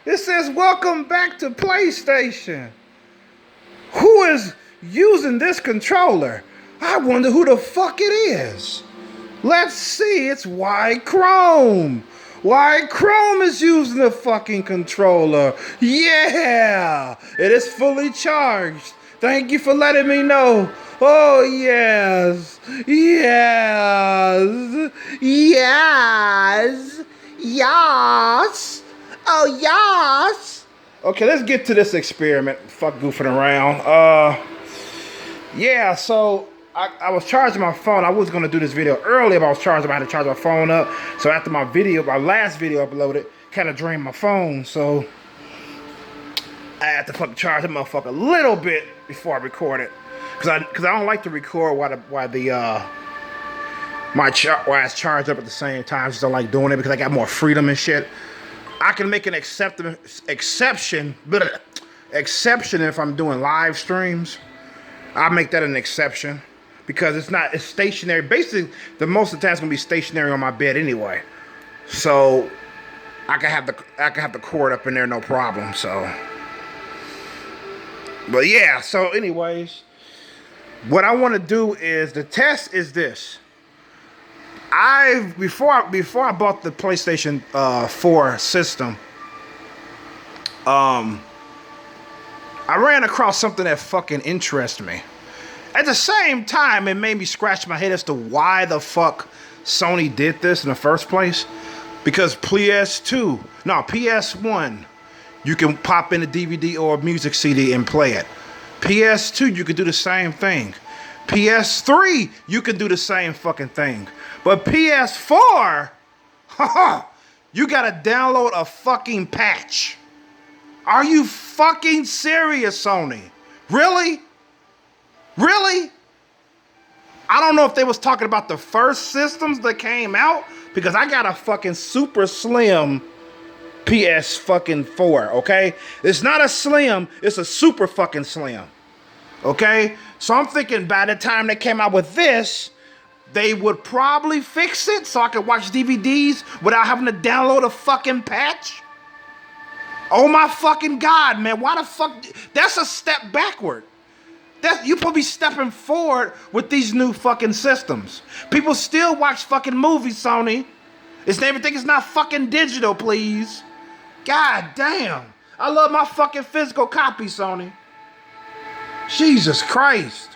It says, welcome back to PlayStation. Who is using this controller? I wonder who the fuck it is. Let's see, it's Y Chrome. Y Chrome is using the fucking controller. Yeah, it is fully charged. Thank you for letting me know. Oh, yes. Yes. Yes. Yes. Oh, yes. Okay, let's get to this experiment. Fuck goofing around. Yeah, so I was charging my phone. I was going to do this video earlier, but I was charging. I had to charge my phone up. So after my last video uploaded, kind of drained my phone. So I had to fucking charge the motherfucker a little bit before I record it. Because I don't like to record while it's charged up at the same time. I just don't like doing it because I got more freedom and shit. I can make an exception if I'm doing live streams. I'll make that an exception because it's stationary. Basically, most of the time it's gonna be stationary on my bed anyway. So I can have the cord up in there, no problem. So, but yeah. So, anyways, what I want to do is the test is this. Before I bought the PlayStation 4 system, I ran across something that fucking interested me. At the same time, it made me scratch my head as to why the fuck Sony did this in the first place. Because PS1, you can pop in a DVD or a music CD and play it. PS2, you can do the same thing. PS3, you can do the same fucking thing. But PS4, you gotta download a fucking patch. Are you fucking serious, Sony? Really? Really? I don't know if they was talking about the first systems that came out, because I got a fucking super slim PS fucking 4, okay? It's not a slim, it's a super fucking slim. Okay? So I'm thinking by the time they came out with this, they would probably fix it so I could watch DVDs without having to download a fucking patch. Oh my fucking God, man. Why the fuck? That's a step backward. You probably be stepping forward with these new fucking systems. People still watch fucking movies, Sony. Everything is not fucking digital, please. God damn. I love my fucking physical copy, Sony. Jesus Christ.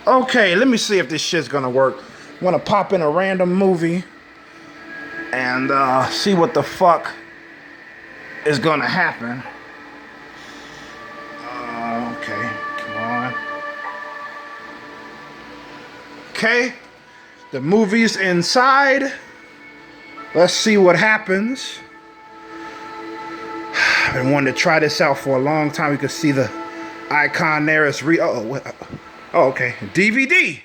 Okay, let me see if this shit's gonna work. I wanna pop in a random movie and see what the fuck is gonna happen. Okay, come on. Okay, the movie's inside. Let's see what happens. I've been wanting to try this out for a long time. You can see the icon there. It's okay. DVD.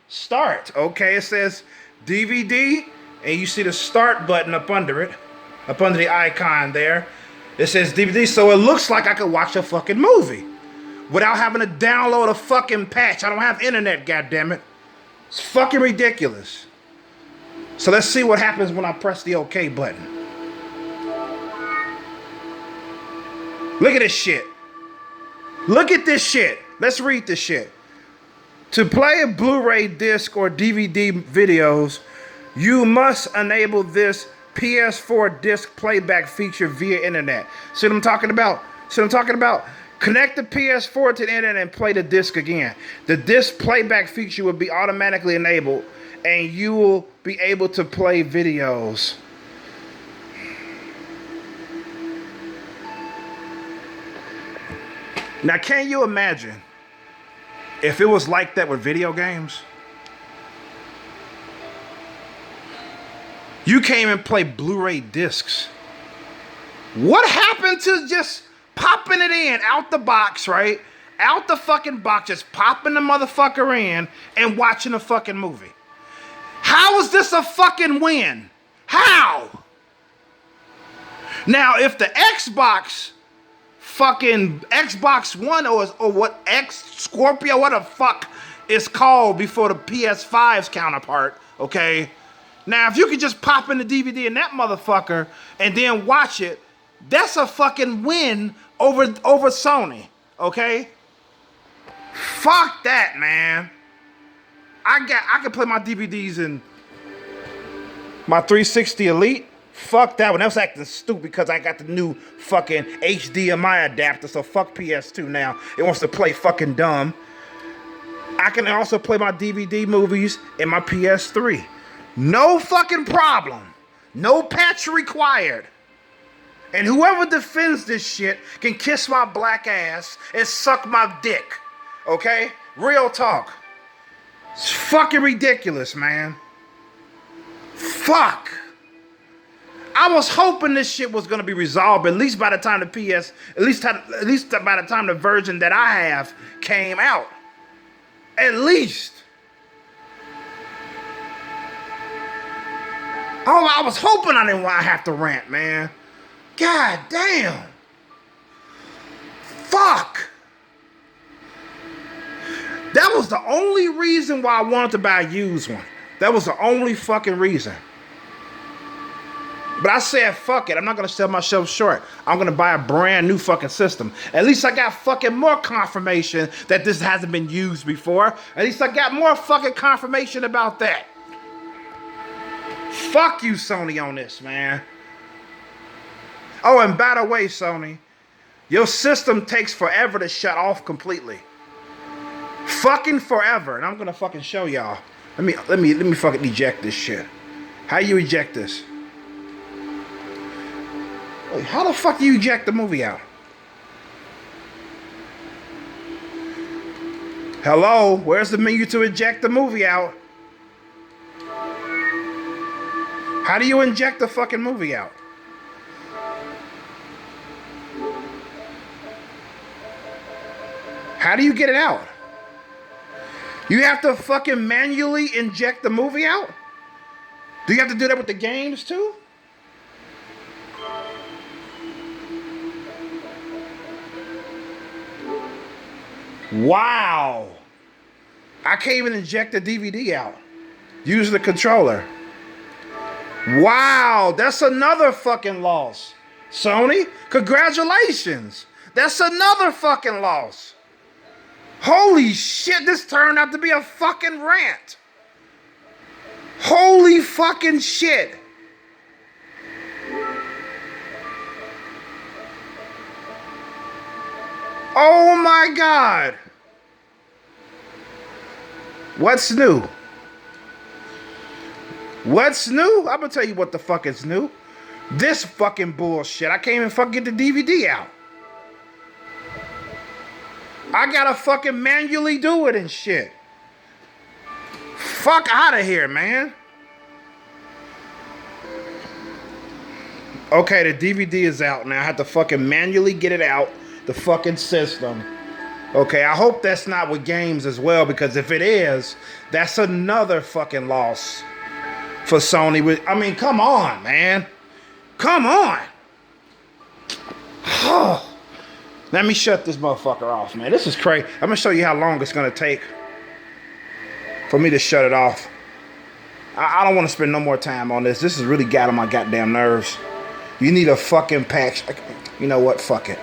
Start. Okay, it says DVD, and you see the start button up under it, up under the icon there. It says DVD, so it looks like I could watch a fucking movie without having to download a fucking patch. I don't have internet, goddammit. It's fucking ridiculous. So let's see what happens when I press the OK button. Look at this shit. Look at this shit. Let's read this shit. To play a Blu-ray disc or DVD videos, you must enable this PS4 disc playback feature via internet. See what I'm talking about? Connect the PS4 to the internet and play the disc again. The disc playback feature will be automatically enabled and you will be able to play videos. Now, can you imagine if it was like that with video games? You came and play Blu-ray discs. What happened to just popping it in out the box, right? Out the fucking box, just popping the motherfucker in and watching a fucking movie. How is this a fucking win? How? Now, if the Xbox One or what Scorpio, what the fuck is called before the PS5's counterpart, okay? Now, if you could just pop in the DVD in that motherfucker and then watch it, that's a fucking win over Sony, okay? Fuck that, man. I can play my DVDs in my 360 Elite. Fuck that one. That was acting stupid because I got the new fucking HDMI adapter, so fuck PS2 now. It wants to play fucking dumb. I can also play my DVD movies in my PS3. No fucking problem. No patch required. And whoever defends this shit can kiss my black ass and suck my dick. Okay? Real talk. It's fucking ridiculous, man. Fuck. I was hoping this shit was gonna be resolved at least by the time the at least by the time the version that I have came out. At least. Oh, I was hoping I didn't want to have to rant, man. God damn. Fuck. That was the only reason why I wanted to buy a used one. That was the only fucking reason. But I said, fuck it. I'm not going to sell myself short. I'm going to buy a brand new fucking system. At least I got fucking more confirmation that this hasn't been used before. At least I got more fucking confirmation about that. Fuck you, Sony, on this, man. Oh, and by the way, Sony, your system takes forever to shut off completely. Fucking forever. And I'm going to fucking show y'all. Let me fucking eject this shit. How you eject this? Wait, how the fuck do you eject the movie out? Hello? Where's the menu to eject the movie out? How do you inject the fucking movie out? How do you get it out? You have to fucking manually inject the movie out? Do you have to do that with the games too? Wow. I can't even inject the DVD out. Use the controller. Wow, that's another fucking loss. Sony, congratulations. That's another fucking loss. Holy shit, this turned out to be a fucking rant. Holy fucking shit. Oh my God. What's new? What's new? I'm gonna tell you what the fuck is new. This fucking bullshit. I can't even fucking get the DVD out. I gotta fucking manually do it and shit. Fuck out of here, man. Okay, the DVD is out now. I have to fucking manually get it out the fucking system. Okay, I hope that's not with games as well, because if it is, that's another fucking loss for Sony. I mean, come on, man. Come on. Let me shut this motherfucker off, man. This is crazy. I'm gonna show you how long it's gonna take for me to shut it off. I don't want to spend no more time on this. This has really got on my goddamn nerves. You need a fucking patch. You know what? Fuck it.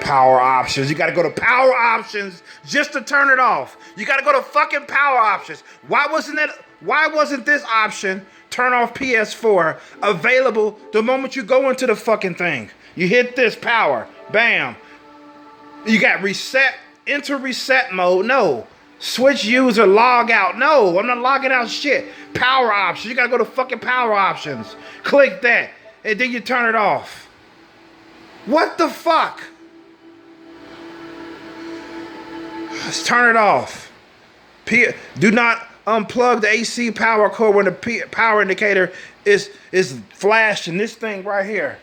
Power options. You gotta go to power options just to turn it off. You gotta go to fucking power options. Why wasn't this option, turn off PS4, available the moment you go into the fucking thing? You hit this power, bam. You got reset, enter reset mode, no. Switch user, log out, no. I'm not logging out shit. Power options, you gotta go to fucking power options. Click that, and then you turn it off. What the fuck? Let's turn it off. Do not unplug the AC power cord when the power indicator is flashing. This thing right here.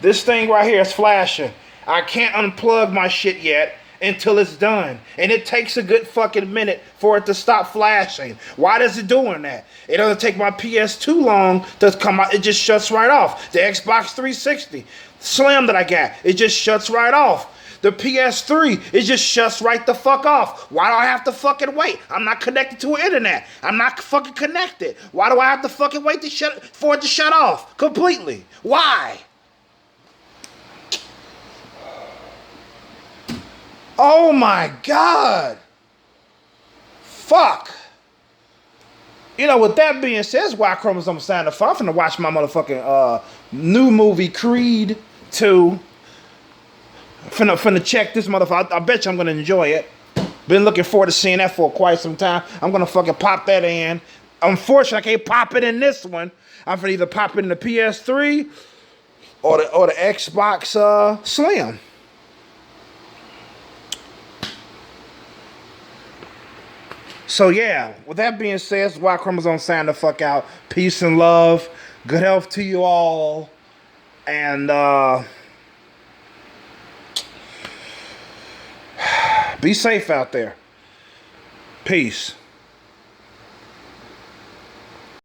This thing right here is flashing. I can't unplug my shit yet until it's done. And it takes a good fucking minute for it to stop flashing. Why does it doing that? It doesn't take my PS2 long to come out. It just shuts right off. The Xbox 360 Slim that I got, it just shuts right off. The PS3, it just shuts right the fuck off. Why do I have to fucking wait? I'm not connected to an internet. I'm not fucking connected. Why do I have to fucking wait for it to shut off completely? Why? Oh my God. Fuck. You know, with that being said, that's why Chromosome signed up. I'm finna watch my motherfucking new movie, Creed 2. Finna check this motherfucker. I bet you I'm gonna enjoy it. Been looking forward to seeing that for quite some time. I'm gonna fucking pop that in. Unfortunately, I can't pop it in this one. I'm finna either pop it in the PS3 or the Xbox Slim. So yeah, with that being said, that's why Chromosome signed the fuck out. Peace and love. Good health to you all. And be safe out there. Peace.